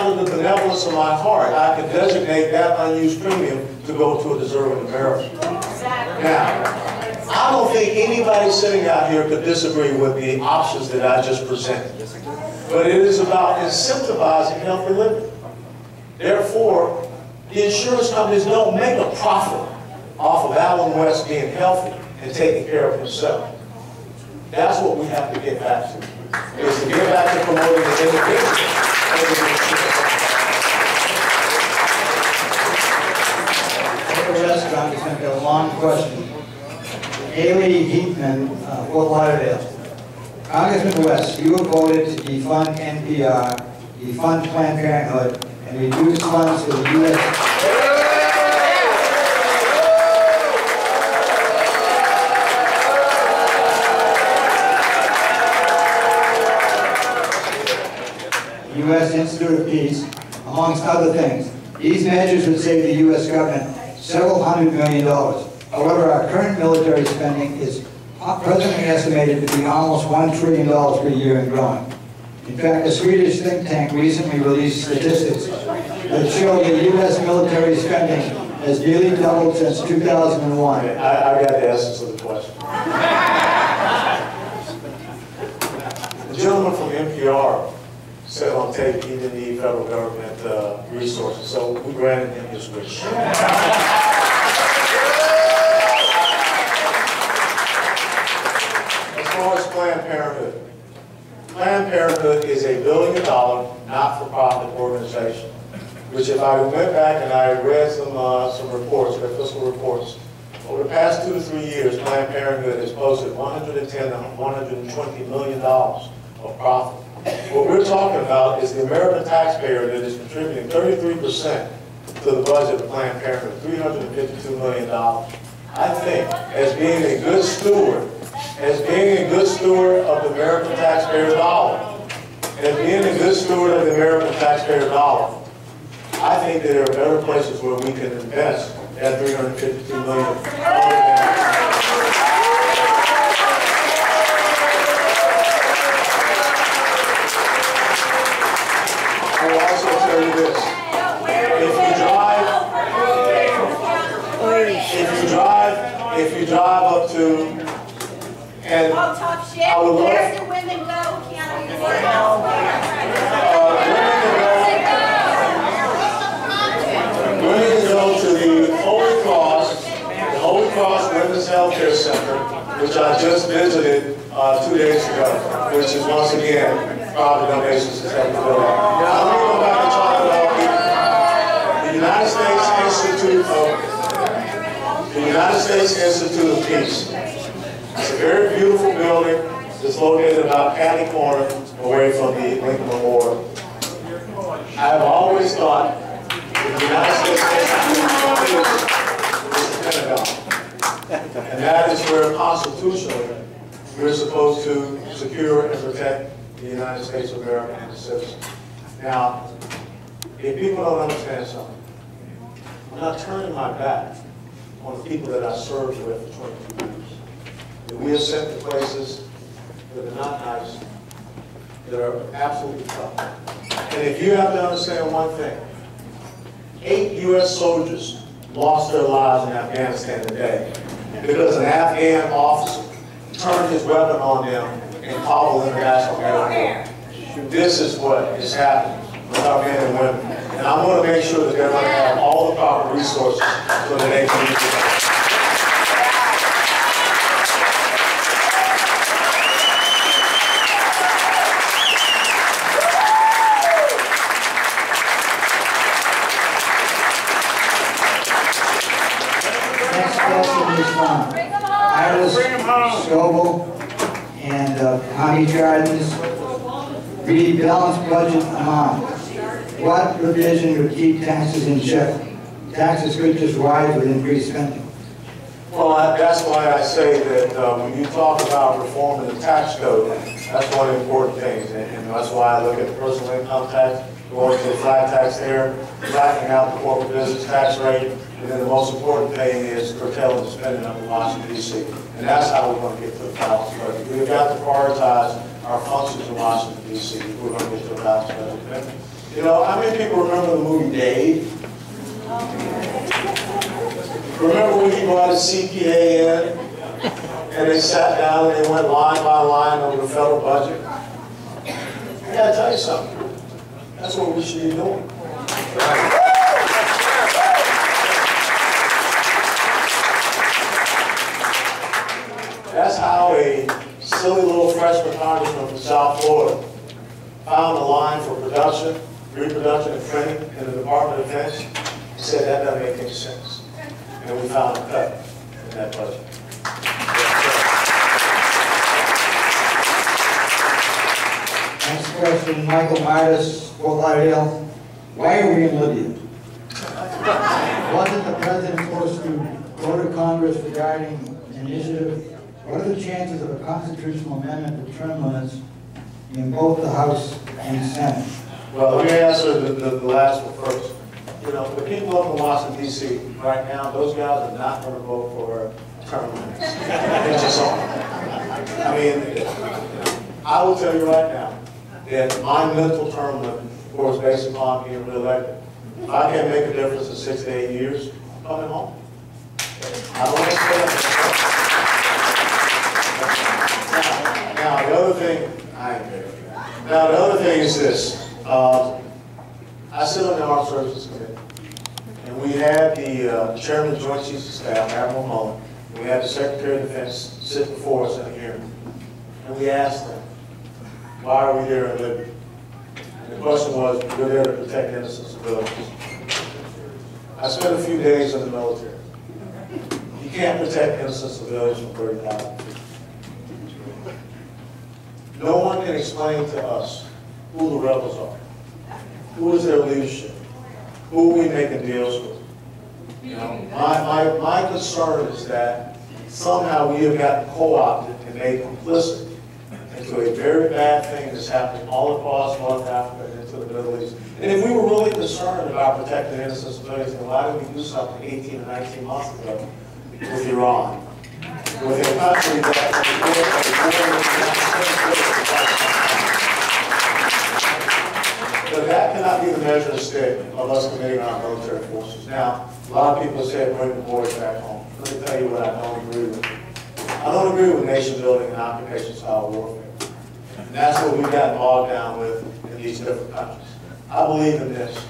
out of the benevolence of my heart, I can designate that unused premium to go to a deserving American. Now, I don't think anybody sitting out here could disagree with the options that I just presented. But it is about incentivizing healthy living. Therefore, the insurance companies don't make a profit off of Alan West being healthy and taking care of himself. That's what we have to get back to, is to get back to promoting the individual. Congressman, a long question. Haley Heatman, Fort Lauderdale. Congressman West, you have voted to defund NPR, defund Planned Parenthood, and reduce funds to the U.S. U.S. Institute of Peace, amongst other things. These measures would save the U.S. government several $100 million. However, our current military spending is presently estimated to be almost $1 trillion per year and growing. In fact, a Swedish think tank recently released statistics that show the U.S. military spending has nearly doubled since 2001. I got the essence of the question. The gentleman from NPR said on tape he didn't need federal government resources, so we granted him his wish. As far as Planned Parenthood, Planned Parenthood is a $1 billion not-for-profit organization, which if I went back and I read some reports, their fiscal reports, over the past 2 to 3 years, Planned Parenthood has posted $110 to $120 million of profit. What we're talking about is the American taxpayer that is contributing 33% to the budget of Planned Parenthood, $352 million. I think, as being a good steward of the American taxpayer dollar, I think that there are better places where we can invest that $352 million. I will also tell you this: if you drive up to, and I would love. Where's the women go? Women go to the Holy Cross Women's Healthcare Center, which I just visited 2 days ago, which is once again private donations to help the building. Now let me go back and talk about the United States Institute of Peace. It's a very beautiful building. It's located about catty corner away from the Lincoln Memorial. I have always thought that the United States Institute of Peace is the Pentagon. And that is where constitutionally we're supposed to secure and protect the United States of America and its citizens. Now, if people don't understand something, I'm not turning my back on the people that I served with for 22 years. That we are sent to places that are not nice, that are absolutely tough. And if you have to understand one thing, 8 U.S. soldiers lost their lives in Afghanistan today because an Afghan officer turned his weapon on them in Kabul International Airport. This is what is happening with our men and women. And I want to make sure that they're going to have all the proper resources so that they can use it. Scoble and Honey Gardens read balanced budget amount. What revision would keep taxes in check? Taxes could just rise with increased spending. Well, that's why I say that when you talk about reforming the tax code, that's one of the important things. And that's why I look at the personal income tax, going to the flat tax there, flattening out the corporate business tax rate, and then the most important thing is curtailing the spending up in Washington, D.C. And that's how we're going to get to the balanced budget. We've got to prioritize our functions in Washington, D.C. if we're going to get to a balanced budget. You know, how many people remember the movie Dave? Remember when he brought his CPA in and they sat down and they went line by line over the federal budget? I gotta tell you something. That's what we should be doing. That's how a silly little freshman congressman from South Florida found a line for production, reproduction, and printing in the Department of Defense. He said that doesn't make any sense. And we found a cut in that budget. Next question, Michael Midas, Fort Lauderdale. Why are we in Libya? Wasn't the president forced to go to Congress regarding an initiative? What are the chances of a constitutional amendment to term limits in both the House and Senate? Well, let me answer the last one first. You know, the people up in Washington, D.C. right now, those guys are not going to vote for term limits. It's just all. I mean, I will tell you right now that my mental term limit, of course, based upon being reelected, if I can't make a difference in 6 to 8 years, I'm coming home. I don't want to stay up there. Now, the other thing, Now, the other thing is this. I sit on the Armed Services Committee, and we had the Chairman of the Joint Chiefs of Staff, Admiral Mullen, and we had the Secretary of Defense sit before us in a hearing. And we asked them, why are we there in Libya? And the question was, we're there to protect innocent civilians. I spent a few days in the military. You can't protect innocent civilians from 30,000 people. No one can explain to us who the rebels are, who is their leadership, who are we making deals with. You know, my concern is that somehow we have gotten co-opted and made complicit into a very bad thing that's happening all across North Africa and into the Middle East. And if we were really concerned about protecting innocent civilians, then why didn't we do something 18 or 19 months ago with Iran? With a country that but that cannot be the measuring stick of us committing our military forces. Now, a lot of people say bring the boys back home. Let me tell you what I don't agree with. I don't agree with nation building and occupation style warfare. And that's what we've gotten bogged down with in these different countries. I believe in this.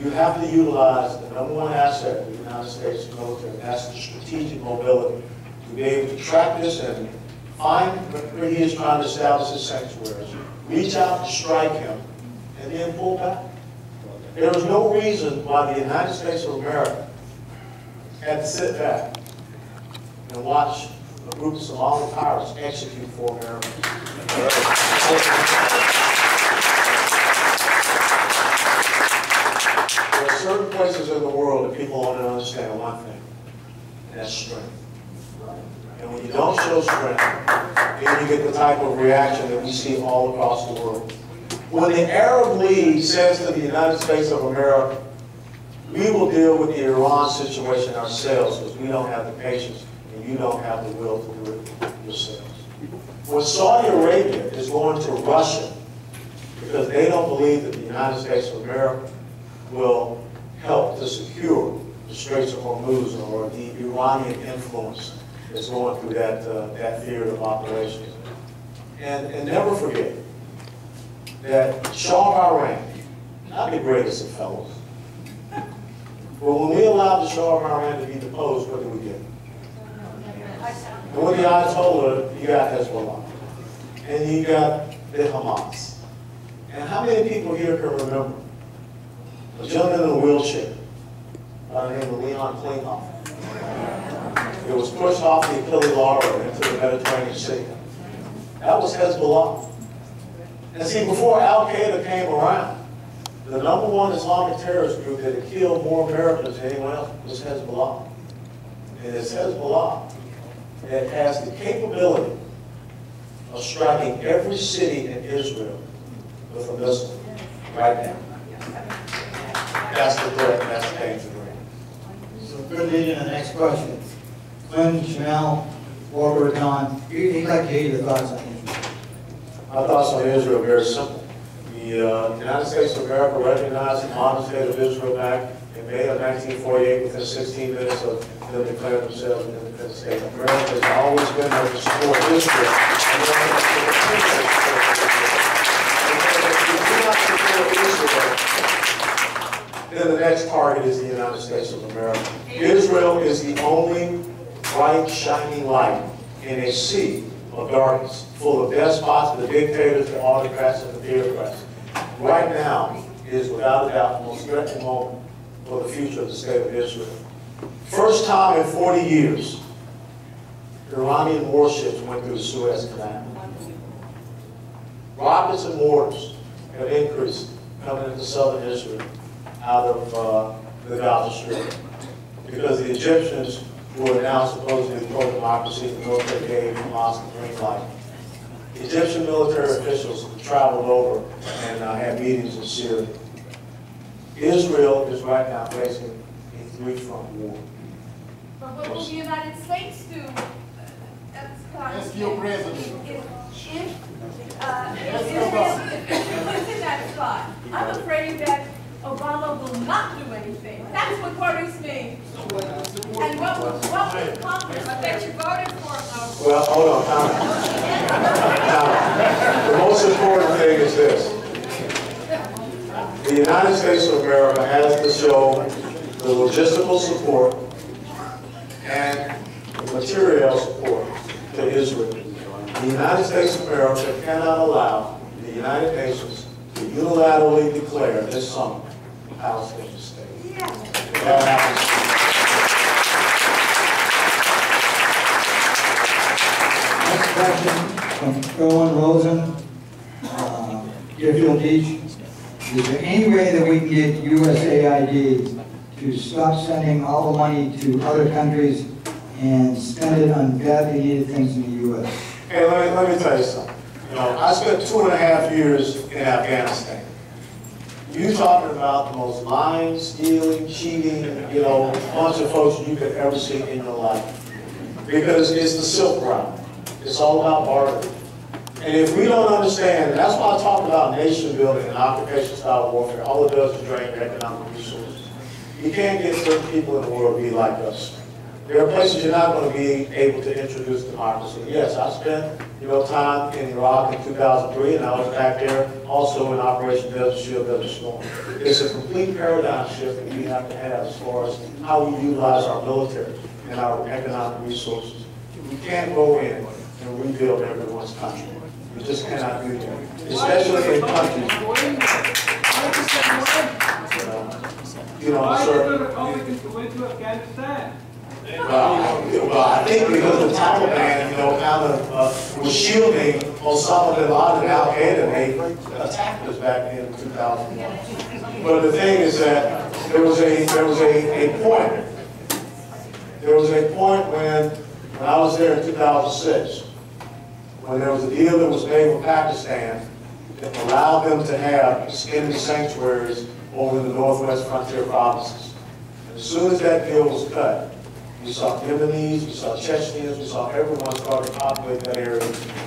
You have to utilize the #1 asset of the United States military, and that's the strategic mobility. To be able to track this and find where he is trying to establish his sanctuaries, reach out and strike him, and then pull back. There is no reason why the United States of America had to sit back and watch a group of Somali pirates execute 4 Americans. There are certain places in the world that people don't understand one thing, and that's strength. And when you don't show strength, then you get the type of reaction that we see all across the world. When the Arab League says to the United States of America, we will deal with the Iran situation ourselves because we don't have the patience and you don't have the will to do it yourselves. When Saudi Arabia is going to Russia because they don't believe that the United States of America will help to secure the Straits of Hormuz or the Iranian influence that's going through that theater of operations. And never forget that Shah of Iran, not the greatest of fellows, but when we allowed the Shah of Iran to be deposed, what did we get? And with the Ayatollah, you got Hezbollah, and you got the Hamas. And how many people here can remember a gentleman in a wheelchair by the name of Leon Klinghoffer? It was pushed off the Achilles Lara into the Mediterranean Sea. That was Hezbollah. And see, before Al-Qaeda came around, the #1 Islamic terrorist group that had killed more Americans than anyone else was Hezbollah. And it's Hezbollah that has the capability of striking every city in Israel with a missile right now. That's the threat, that's the danger. So good lead in the next question. Clinton, Chanel, Walker, Raton, he'd like to hear your thoughts on Israel. My thoughts on Israel are very simple. The The United States of America recognized the modern state of Israel back in May of 1948 within 16 minutes of them declaring themselves an independent state. America has always been there to support Israel. And if we do not support Israel, then the next target is the United States of America. Israel is the only bright, shining light in a sea of darkness, full of despots, the dictators, the autocrats, and the theocrats. Right now is, without a doubt, the most threatening moment for the future of the state of Israel. First time in 40 years, Iranian warships went through the Suez Canal. Rockets and mortars have increased coming into southern Israel out of the Gaza Strip, because the Egyptians, who are now supposedly pro-democracy, the military gave Hamas the green light. Egyptian military officials traveled over and had meetings in Syria. Israel is right now facing a three-front war. But what will the United States do? Ask your president. If Israel puts in that spot, I'm afraid that Obama will not do anything. That's what worries me. And what will Congress? I bet you voted for him. Well, hold on, time out. The most important thing is this. The United States of America has to show the logistical support and the material support to Israel. The United States of America cannot allow the United Nations to unilaterally declare this summer a Palestinian state. If that happens, Next question from Owen Rosen, Deerfield Beach. Is there any way that we can get USAID to stop sending all the money to other countries and spend it on badly needed things in the U.S.? Hey, let me tell you something. You know, I spent 2.5 years in Afghanistan. You talking about the most lying, stealing, cheating, you know, bunch of folks you could ever see in your life. Because it's the Silk Route. It's all about bargaining. And if we don't understand, and that's why I talk about nation building and occupation-style warfare, all it does is drain economic resources. You can't get certain people in the world to be like us. There are places you're not going to be able to introduce democracy. Yes, I spent, time in Iraq in 2003, and I was back there also in Operation Desert Shield, Desert Storm. It's a complete paradigm shift that we have to have as far as how we utilize our military and our economic resources. We can't go in and rebuild everyone's country. We just cannot do that, especially in countries. Well, I think because the Taliban, kind of was shielding Osama bin Laden and Al Qaeda, and they attacked us back in 2001. But the thing is that there was a point. There was a point when I was there in 2006, when there was a deal that was made with Pakistan that allowed them to have extended sanctuaries over the northwest frontier provinces. And as soon as that deal was cut, we saw Yemenis, we saw Chechens, we saw everyone start to populate that area,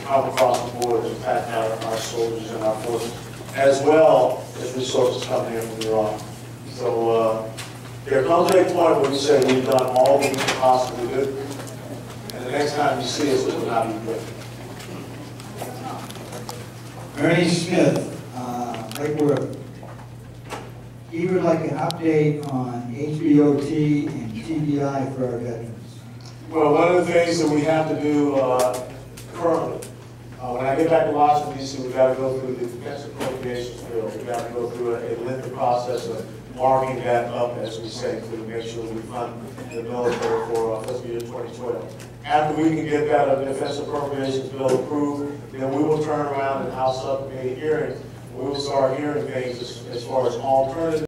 come across the border and attack our soldiers and our forces, as well as resources coming in from Iran. So there comes a point where we say we've done all that we can possibly do, and the next time you see us, it will not be good. Ernie Smith, Lake Worth. He would like an update on HBOT and TBI for our veterans. Well, one of the things that we have to do currently, when I get back to Washington, D.C., we've got to go through the defense appropriations bill. We've got to go through a lengthy process of marking that up, as we say, to make sure we fund the military for fiscal year 2012. After we can get that defense appropriations bill approved, then we will turn around in House subcommittee hearings. We will start hearing things as far as alternatives.